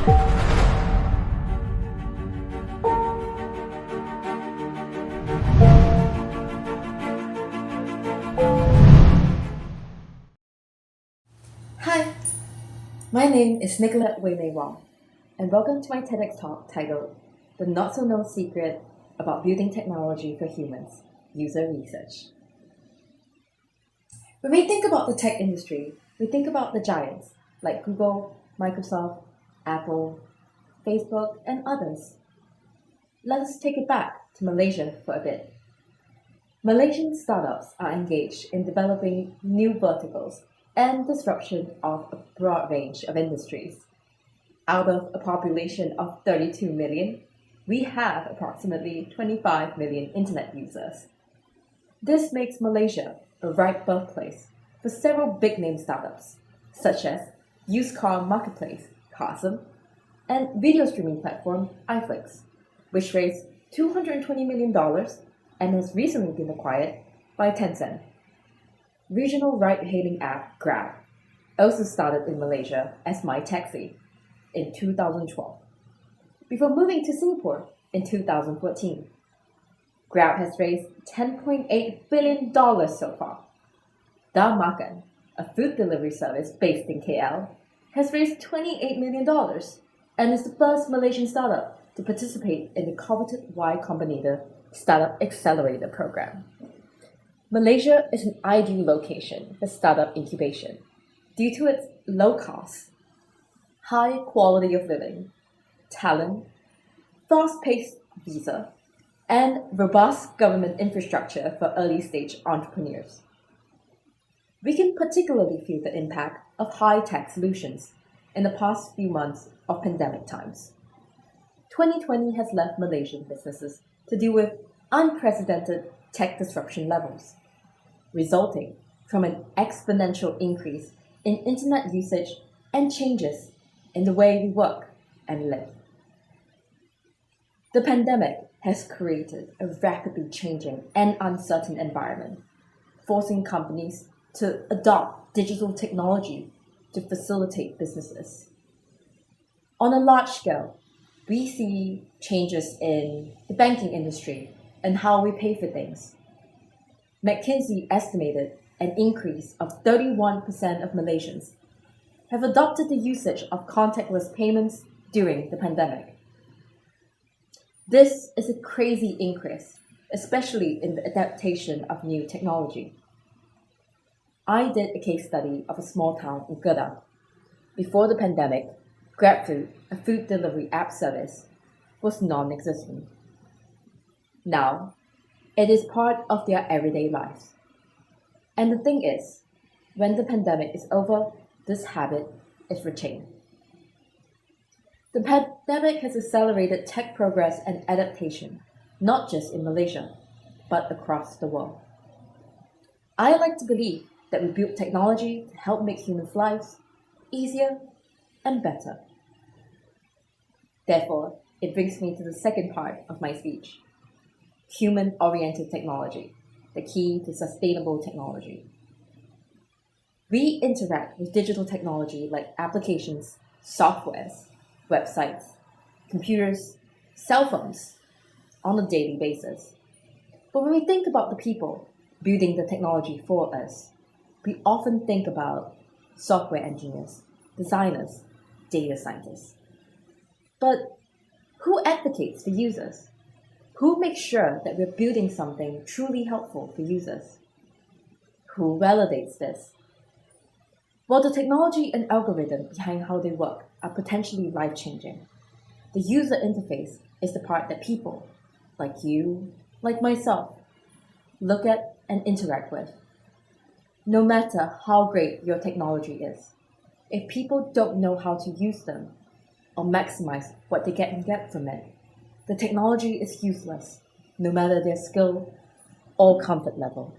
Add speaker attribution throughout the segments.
Speaker 1: Hi, my name is Nicolette Wong, and welcome to my TEDx talk titled The Not-So-Known Secret About Building Technology for Humans, User Research. When we think about the tech industry, we think about the giants like Google, Microsoft, Apple, Facebook, and others. Let us take it back to Malaysia for a bit. Malaysian startups are engaged in developing new verticals and disruption of a broad range of industries. Out of a population of 32 million, we have approximately 25 million internet users. This makes Malaysia a ripe birthplace for several big-name startups, such as used car marketplace Qasim and video streaming platform iFlix, which raised $220 million and has recently been acquired by Tencent. Regional ride-hailing app Grab also started in Malaysia as My Taxi in 2012, before moving to Singapore in 2014. Grab has raised $10.8 billion so far. Dah Makan, a food delivery service based in KL, has raised $28 million and is the first Malaysian startup to participate in the coveted Y Combinator Startup Accelerator program. Malaysia is an ideal location for startup incubation due to its low cost, high quality of living, talent, fast-paced visa, and robust government infrastructure for early-stage entrepreneurs. We can particularly feel the impact of high-tech solutions in the past few months of pandemic times. 2020 has left Malaysian businesses to deal with unprecedented tech disruption levels, resulting from an exponential increase in internet usage and changes in the way we work and live. The pandemic has created a rapidly changing and uncertain environment, forcing companies to adopt digital technology to facilitate businesses. On a large scale, we see changes in the banking industry and how we pay for things. McKinsey estimated an increase of 31% of Malaysians have adopted the usage of contactless payments during the pandemic. This is a crazy increase, especially in the adaptation of new technology. I did a case study of a small town in Kedah. Before the pandemic, GrabFood, a food delivery app service, was non-existent. Now, it is part of their everyday lives. And the thing is, when the pandemic is over, this habit is retained. The pandemic has accelerated tech progress and adaptation, not just in Malaysia, but across the world. I like to believe that we build technology to help make humans' lives easier and better. Therefore, it brings me to the second part of my speech: human-oriented technology, the key to sustainable technology. We interact with digital technology like applications, softwares, websites, computers, cell phones on a daily basis. But when we think about the people building the technology for us, we often think about software engineers, designers, data scientists. But who advocates for users? Who makes sure that we're building something truly helpful for users? Who validates this? While the technology and algorithm behind how they work are potentially life-changing, the user interface is the part that people, like you, like myself, look at and interact with. No matter how great your technology is, if people don't know how to use them or maximize what they get from it, the technology is useless, no matter their skill or comfort level.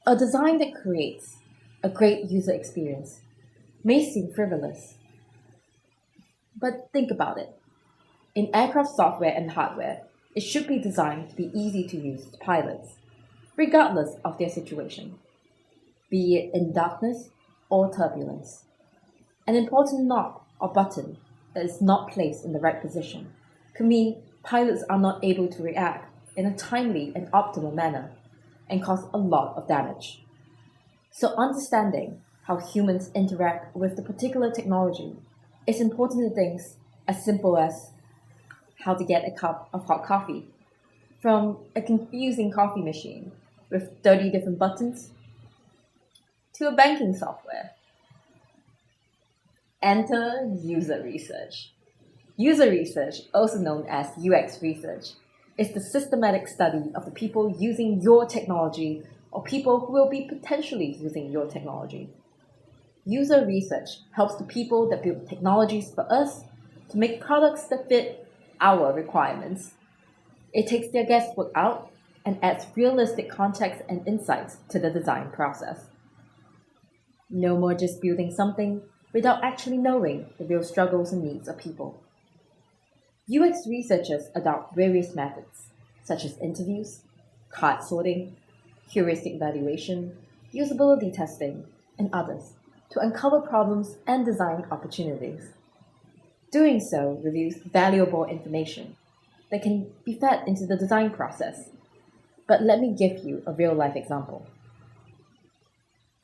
Speaker 1: A design that creates a great user experience may seem frivolous, but think about it. In aircraft software and hardware, it should be designed to be easy to use to pilots, regardless of their situation, be it in darkness or turbulence. An important knob or button that is not placed in the right position could mean pilots are not able to react in a timely and optimal manner and cause a lot of damage. So understanding how humans interact with the particular technology is important to things as simple as how to get a cup of hot coffee from a confusing coffee machine with 30 different buttons to a banking software. Enter user research. User research, also known as UX research, is the systematic study of the people using your technology or people who will be potentially using your technology. User research helps the people that build technologies for us to make products that fit our requirements. It takes their guesswork out and adds realistic context and insights to the design process. No more just building something without actually knowing the real struggles and needs of people. UX researchers adopt various methods, such as interviews, card sorting, heuristic evaluation, usability testing, and others, to uncover problems and design opportunities. Doing so reveals valuable information that can be fed into the design process. But let me give you a real-life example.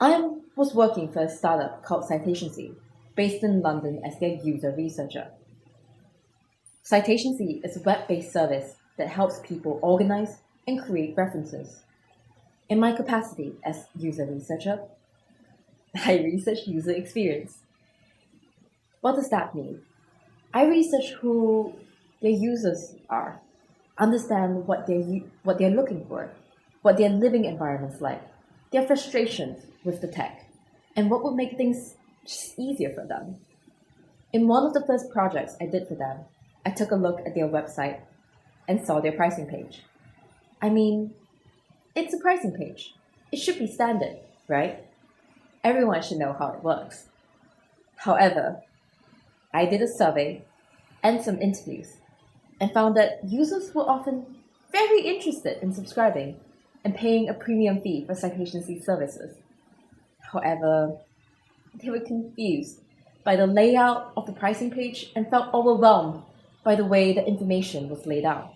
Speaker 1: I was working for a startup called CitationC, based in London as their user researcher. CitationC is a web-based service that helps people organize and create references. In my capacity as user researcher, I research user experience. What does that mean? I research who their users are, understand what they're looking for, what their living environment's like, their frustrations with the tech, and what would make things just easier for them. In one of the first projects I did for them, I took a look at their website and saw their pricing page. I mean, it's a pricing page. It should be standard, right? Everyone should know how it works. However, I did a survey and some interviews and found that users were often very interested in subscribing and paying a premium fee for CitationC services. However, they were confused by the layout of the pricing page and felt overwhelmed by the way the information was laid out.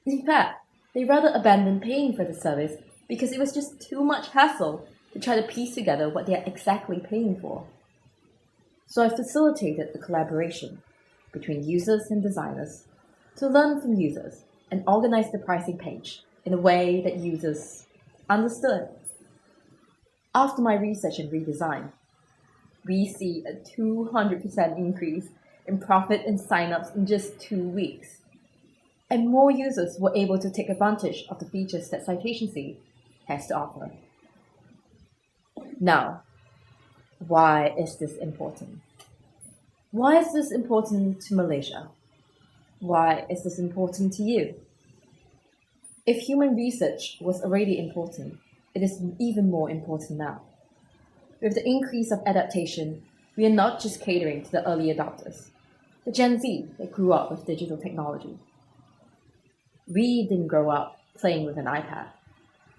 Speaker 1: In fact, they rather abandoned paying for the service because it was just too much hassle to try to piece together what they're exactly paying for. So I facilitated a collaboration between users and designers to learn from users and organize the pricing page in a way that users understood. After my research and redesign, we see a 200% increase in profit and signups in just 2 weeks. And more users were able to take advantage of the features that CitationC has to offer. Now, why is this important? Why is this important to Malaysia? Why is this important to you? If human research was already important, it is even more important now. With the increase of adaptation, we are not just catering to the early adopters, the Gen Z that grew up with digital technology. We didn't grow up playing with an iPad.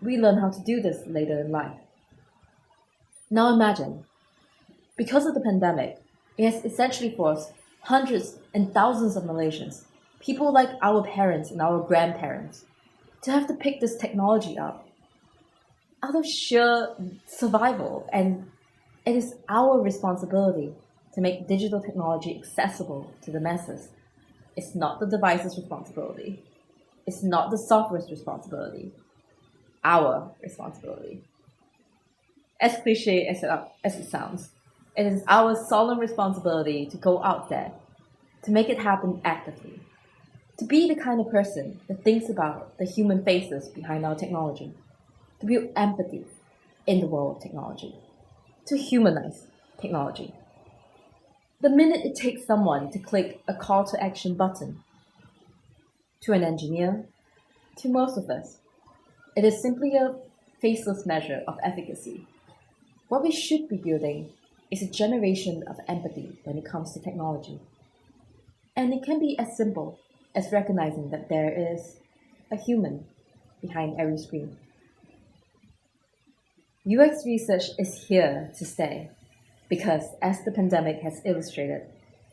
Speaker 1: We learned how to do this later in life. Now imagine, because of the pandemic, it has essentially forced hundreds and thousands of Malaysians, people like our parents and our grandparents, to have to pick this technology up out of sheer survival, and it is our responsibility to make digital technology accessible to the masses. It's not the device's responsibility. It's not the software's responsibility. Our responsibility. As cliche as it sounds, it is our solemn responsibility to go out there, to make it happen actively, to be the kind of person that thinks about the human faces behind our technology, to build empathy in the world of technology, to humanize technology. The minute it takes someone to click a call to action button, to an engineer, to most of us, it is simply a faceless measure of efficacy. What we should be building is a generation of empathy when it comes to technology. And it can be as simple as recognizing that there is a human behind every screen. UX research is here to stay. Because, as the pandemic has illustrated,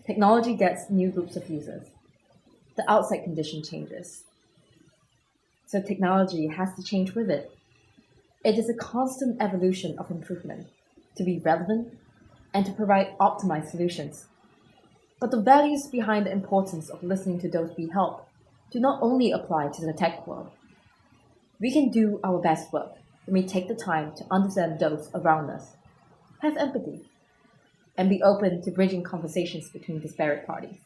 Speaker 1: technology gets new groups of users. The outside condition changes. So technology has to change with it. It is a constant evolution of improvement to be relevant and to provide optimized solutions. But the values behind the importance of listening to those we help do not only apply to the tech world. We can do our best work when we take the time to understand those around us, have empathy, and be open to bridging conversations between disparate parties.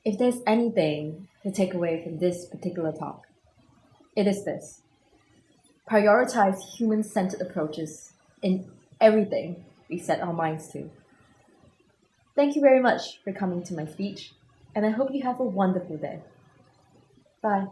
Speaker 1: If there's anything to take away from this particular talk, it is this. Prioritize human-centered approaches in everything we set our minds to. Thank you very much for coming to my speech, and I hope you have a wonderful day. Bye.